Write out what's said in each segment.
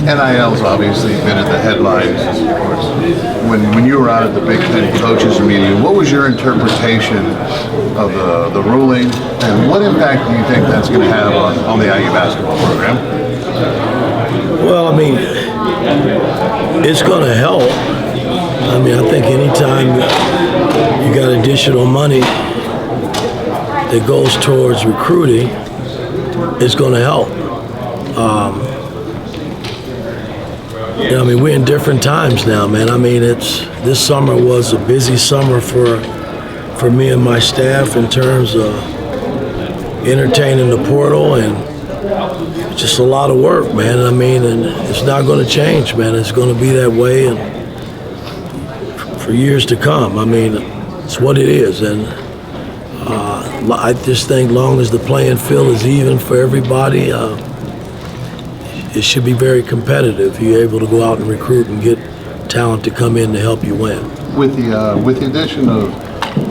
NIL's obviously been in the headlines, of course. When you were out at the Big Ten coaches meeting, what was your interpretation of the ruling, and what impact do you think that's going to have on the IU basketball program? Well, I mean, it's going to help. I mean, I think anytime you got additional money that goes towards recruiting, it's going to help. I mean, we're in different times now, man. I mean, this summer was a busy summer for me and my staff in terms of entertaining the portal, and just a lot of work, man. I mean, and it's not going to change, man. It's going to be that way and for years to come. I mean, it's what it is, and I just think long as the playing field is even for everybody, it should be very competitive. You're able to go out and recruit and get talent to come in to help you win. With the addition of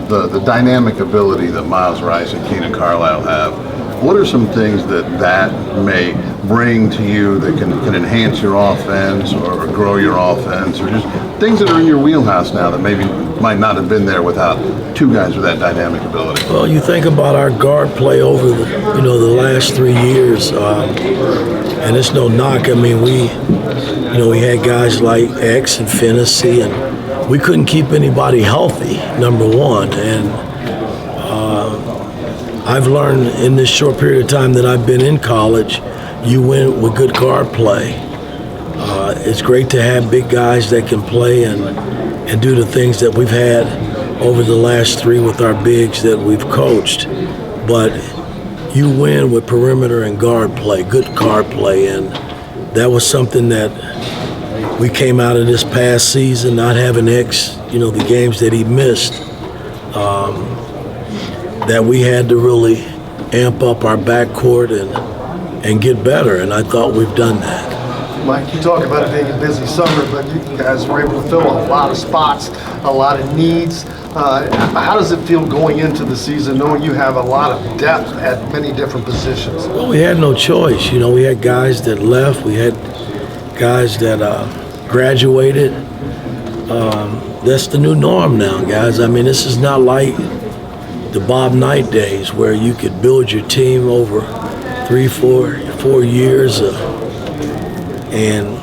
the dynamic ability that Miles Rice and Keenan Carlisle have, what are some things that may bring to you that can enhance your offense or grow your offense, or just things that are in your wheelhouse now that maybe might not have been there without two guys with that dynamic ability? Well, you think about our guard play over the last 3 years, and it's no knock. I mean, we had guys like X and Finnessy, and we couldn't keep anybody healthy, number one. And I've learned in this short period of time that I've been in college, you win with good guard play. It's great to have big guys that can play and do the things that we've had over the last 3 with our bigs that we've coached. But you win with perimeter and guard play, good guard play, and that was something that we came out of this past season, not having X, the games that he missed, that we had to really amp up our backcourt and get better, and I thought we've done that. Mike, you talk about it being a busy summer, but you guys were able to fill a lot of spots, a lot of needs. How does it feel going into the season, knowing you have a lot of depth at many different positions? Well, we had no choice. We had guys that left. We had guys that graduated. That's the new norm now, guys. I mean, this is not like the Bob Knight days where you could build your team over 3, 4 years and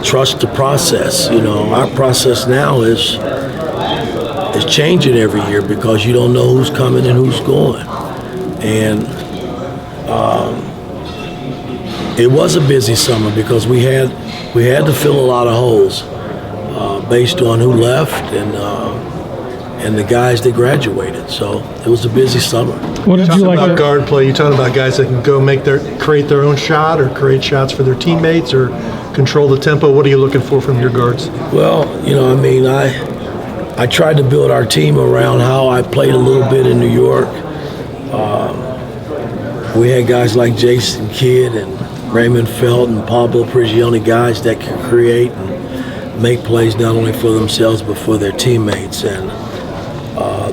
trust the process. Our process now is changing every year because you don't know who's coming and who's going. And it was a busy summer because we had to fill a lot of holes based on who left and the guys that graduated. So it was a busy summer. What did you like about guard play? You talking about guys that can go create their own shot or create shots for their teammates or control the tempo? What are you looking for from your guards? Well, I tried to build our team around how I played a little bit in New York. We had guys like Jason Kidd and Raymond Felt and Pablo Prigioni, guys that can create and make plays not only for themselves but for their teammates. And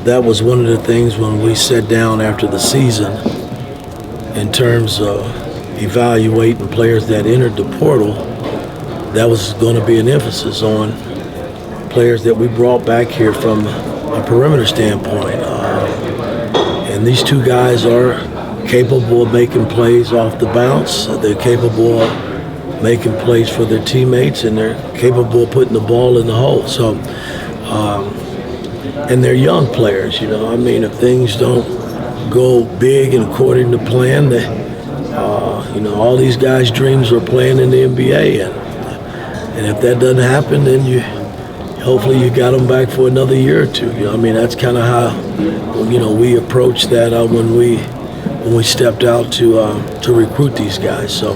that was one of the things when we sat down after the season in terms of evaluating players that entered the portal. That was going to be an emphasis on players that we brought back here from a perimeter standpoint. And these two guys are capable of making plays off the bounce. They're capable of making plays for their teammates, and they're capable of putting the ball in the hole. So, and they're young players, if things don't go big and according to plan, all these guys' dreams are playing in the NBA, and if that doesn't happen, then hopefully you got them back for another year or two. That's kind of how we approached that when we stepped out to recruit these guys. So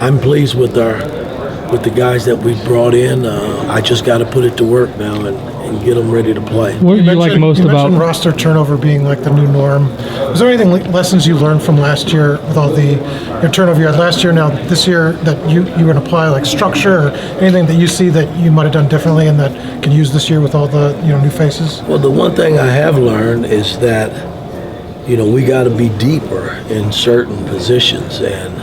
I'm pleased with the guys that we brought in. I just got to put it to work now and get them ready to play. What do you like most you about mentioned roster turnover being like the new norm? Was there anything lessons you learned from last year with all your turnover you had last year, now this year, that you can apply, like structure or anything that you see that you might have done differently and that can use this year with all the new faces? Well, the one thing I have learned is that we got to be deeper in certain positions, and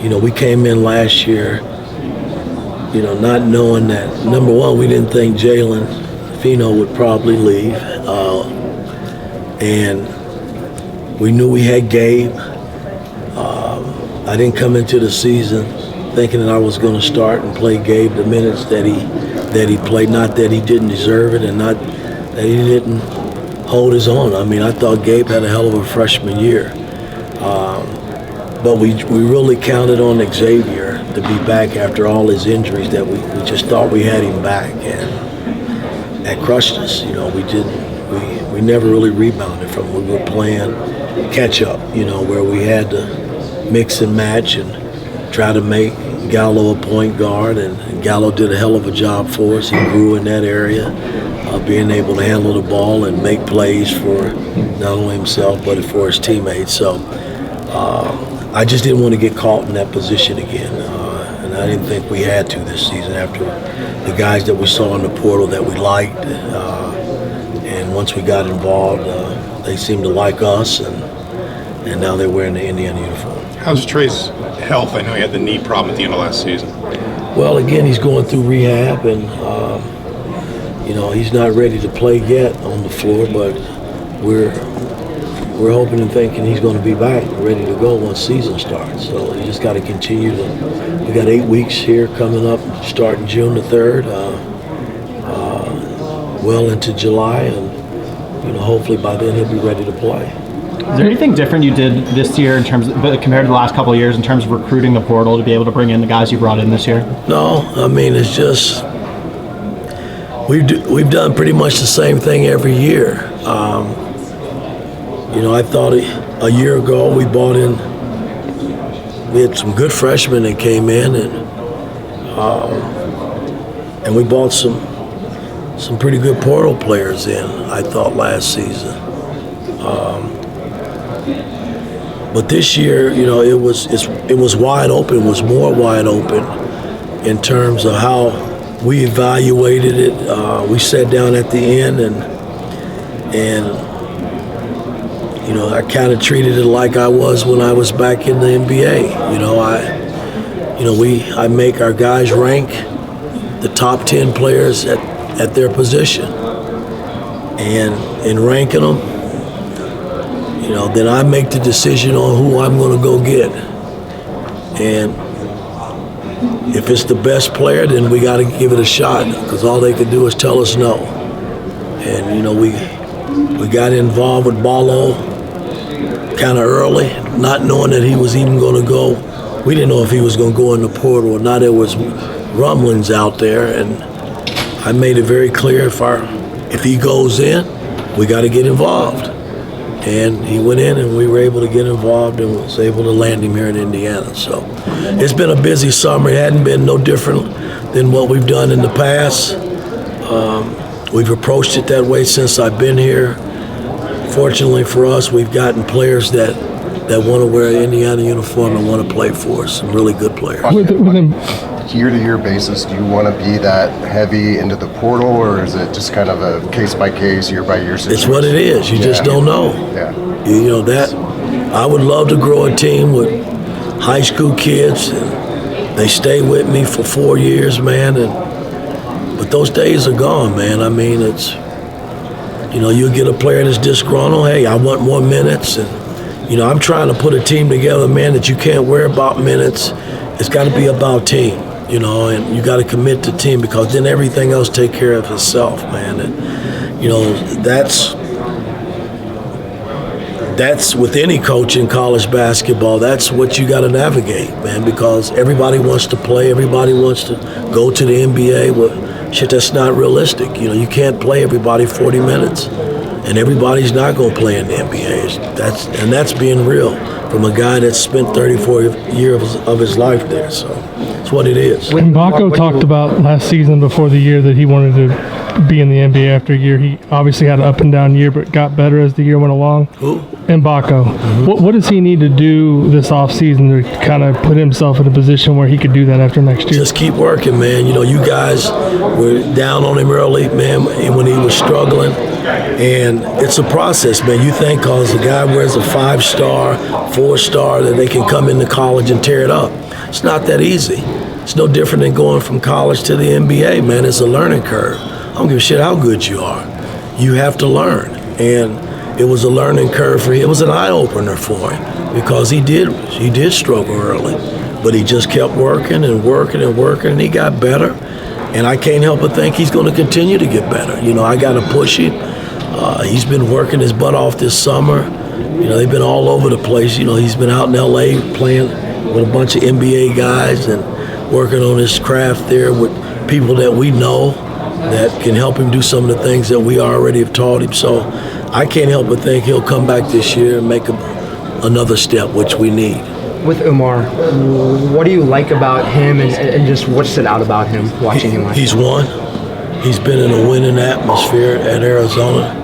we came in last year, not knowing that, number one, we didn't think Jalen Fino would probably leave. And we knew we had Gabe. I didn't come into the season thinking that I was going to start and play Gabe the minutes that he played. Not that he didn't deserve it and not that he didn't hold his own. I mean, I thought Gabe had a hell of a freshman year. But we really counted on Xavier to be back after all his injuries that we just thought we had him back. And that crushed us. We never really rebounded from when we were playing catch up, where we had to mix and match and try to make Gallo a point guard, and Gallo did a hell of a job for us. He grew in that area, being able to handle the ball and make plays for not only himself but for his teammates. So I just didn't want to get caught in that position again, and I didn't think we had to this season after the guys that we saw in the portal that we liked. And once we got involved, they seemed to like us, and now they're wearing the Indiana uniform. How's Trey's health? I know he had the knee problem at the end of last season. Well, again, he's going through rehab, and he's not ready to play yet on the floor, but we're hoping and thinking he's going to be back, ready to go once season starts. So you just got to continue to. We got 8 weeks here coming up, starting June the 3rd, well into July, and hopefully by then he'll be ready to play. Is there anything different you did this year in terms of, compared to the last couple of years in terms of recruiting the portal to be able to bring in the guys you brought in this year? No, I mean, it's just we've done pretty much the same thing every year. I thought a year ago we had some good freshmen that came in, and we bought some pretty good portal players in, I thought, last season. But this year, it was wide open. It was more wide open in terms of how we evaluated it. We sat down at the end and I kind of treated it like I was when I was back in the NBA. I make our guys rank the top 10 players at their position, and in ranking them, then I make the decision on who I'm going to go get. And if it's the best player, then we got to give it a shot, because all they could do is tell us no. And we got involved with Ballo kind of early, not knowing that he was even going to go. We didn't know if he was going to go in the portal or not. There was rumblings out there, and I made it very clear if he goes in, we got to get involved. And he went in, and we were able to get involved and was able to land him here in Indiana. So it's been a busy summer. It hadn't been no different than what we've done in the past. We've approached it that way since I've been here. Fortunately for us, we've gotten players that want to wear an Indiana uniform and want to play for us, some really good players. On a year-to-year basis, do you want to be that heavy into the portal, or is it just kind of a case-by-case, year-by-year situation? It's what it is. You just don't know. Yeah. That I would love to grow a team with high school kids, and they stay with me for 4 years, man. But those days are gone, man. I mean, it's you'll get a player that's disgruntled. Hey, I want more minutes, and I'm trying to put a team together, man, that you can't worry about minutes. It's got to be about team, and you got to commit to team, because then everything else take care of itself, man. And that's with any coach in college basketball. That's what you got to navigate, man, because everybody wants to play. Everybody wants to go to the NBA. Well, shit, that's not realistic. You can't play everybody 40 minutes, and everybody's not going to play in the NBA. That's being real from a guy that's spent 34 years of his life there. So it's what it is. When Baco talked about last season before the year that he wanted to be in the NBA after a year, he obviously had an up and down year, but got better as the year went along. Who? Baco. Mm-hmm. What does he need to do this offseason to kind of put himself in a position where he could do that after next year? Just keep working, man. You guys were down on him early, man, when he was struggling. And it's a process, man. You think because a guy wears a 5-star, 4-star, that they can come into college and tear it up. It's not that easy. It's no different than going from college to the NBA, man. It's a learning curve. I don't give a shit how good you are. You have to learn. And it was a learning curve for him. It was an eye-opener for him because he did struggle early. But he just kept working and working and working, and he got better. And I can't help but think he's going to continue to get better. You know, I got to push him. He's been working his butt off this summer. You know, they've been all over the place. You know, he's been out in L.A. playing with a bunch of NBA guys and working on his craft there with people that we know that can help him do some of the things that we already have taught him. So I can't help but think he'll come back this year and make another step, which we need. With Umar, what do you like about him and just what stood out about him watching him last He's won. He's been in a winning atmosphere at Arizona.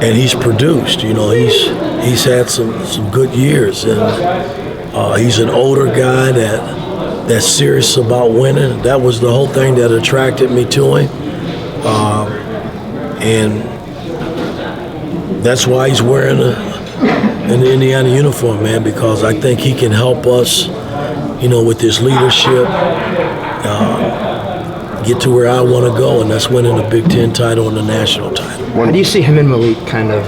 And he's produced. You know, he's had some good years. And he's an older guy that's serious about winning. That was the whole thing that attracted me to him. And that's why he's wearing an Indiana uniform, man, because I think he can help us, you know, with his leadership, get to where I want to go, and that's winning a Big Ten title and a national title. How do you see him and Malik kind of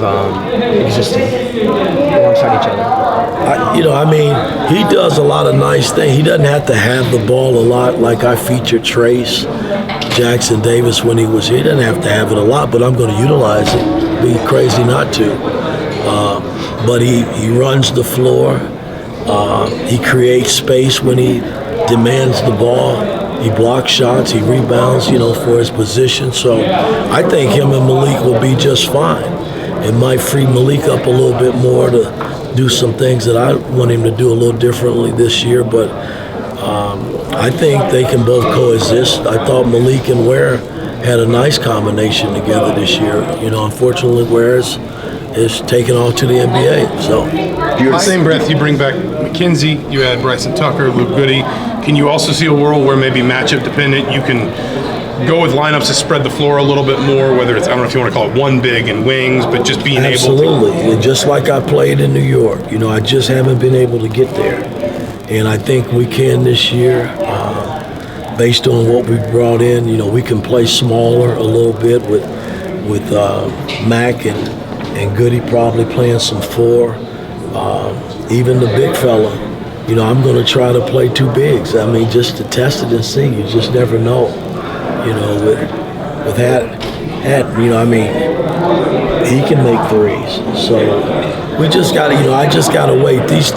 existing alongside each other? He does a lot of nice things. He doesn't have to have the ball a lot like I featured Trace Jackson Davis when he was here. He doesn't have to have it a lot, but I'm going to utilize it. Be crazy not to. But he runs the floor. He creates space when he demands the ball. He blocks shots. He rebounds, you know, for his position. So I think him and Malik will be just fine. It might free Malik up a little bit more to do some things that I want him to do a little differently this year. But I think they can both coexist. I thought Malik and Ware had a nice combination together this year. You know, unfortunately, Ware is taken off to the NBA. So, In the same breath, you bring back McKenzie, you add Bryson Tucker, Luke Goody. Can you also see a world where maybe matchup dependent, you can go with lineups to spread the floor a little bit more, whether it's, I don't know if you want to call it one big and wings, but just being able to. Absolutely. And just like I played in New York, you know, I just haven't been able to get there. And I think we can this year, based on what we brought in. You know, we can play smaller a little bit with Mac and Goody probably playing some four. Even the big fella, you know, I'm going to try to play two bigs. I mean, just to test it and see. You just never know. You know, with Hat, you know, I mean, he can make threes. So we just got to, you know, I just got to wait. These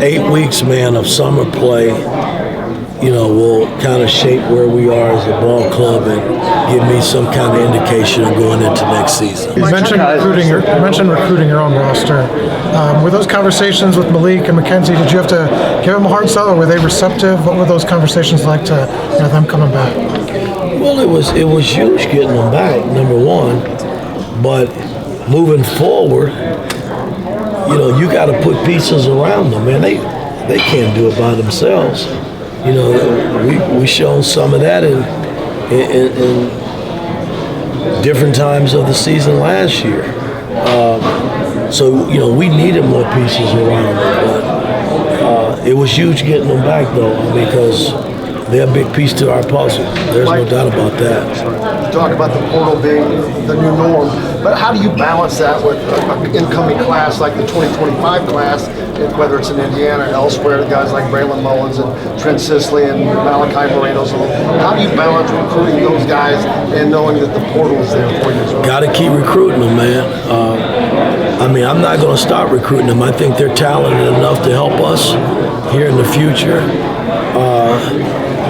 8 weeks, man, of summer play, you know, will kind of shape where we are as a ball club and give me some kind of indication of going into next season. You mentioned recruiting your own roster. Were those conversations with Malik and McKenzie, did you have to give them a hard sell, or were they receptive? What were those conversations like to, you know, them coming back? Well, it was huge getting them back, number one. But moving forward, you know, you got to put pieces around them, man. They can't do it by themselves. You know, we shown some of that in different times of the season last year. So, you know, we needed more pieces around them. But it was huge getting them back, though, because they're a big piece to our puzzle. There's no doubt about that. You talk about the portal being the new norm, but how do you balance that with an incoming class like the 2025 class, whether it's in Indiana or elsewhere, guys like Braylon Mullins and Trent Sisley and Malachi Moreno's? How do you balance recruiting those guys and knowing that the portal is there for you as well? Got to keep recruiting them, man. I mean, I'm not going to stop recruiting them. I think they're talented enough to help us here in the future.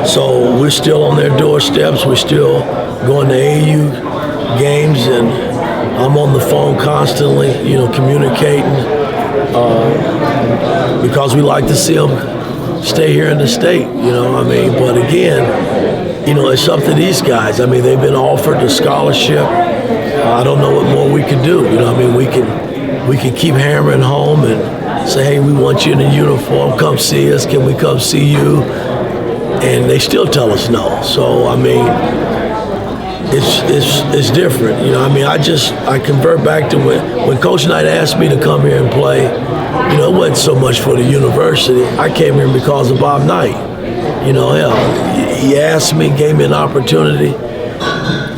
So we're still on their doorsteps. We're still going to AAU games, and I'm on the phone constantly, you know, communicating because we like to see them stay here in the state, you know. I mean, but again, you know, it's up to these guys. I mean, they've been offered a scholarship. I don't know what more we can do. You know, I mean, we can keep hammering home and say, hey, we want you in a uniform. Come see us. Can we come see you? And they still tell us no. So, I mean, it's different. You know, I mean, I convert back to when Coach Knight asked me to come here and play. You know, it wasn't so much for the university. I came here because of Bob Knight. You know, hell, he asked me, gave me an opportunity.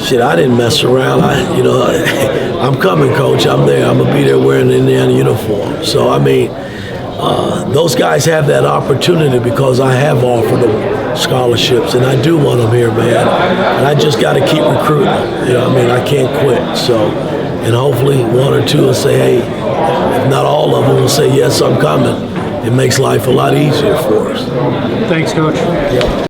Shit, I didn't mess around. I'm coming, Coach. I'm there. I'm gonna be there wearing the Indiana uniform. So I mean, those guys have that opportunity because I have offered them scholarships, and I do want them here, man. And I just got to keep recruiting them. You know, I mean, I can't quit. So, and hopefully one or two will say, hey, if not all of them will say, yes, I'm coming. It makes life a lot easier for us. Thanks, Coach. Yeah.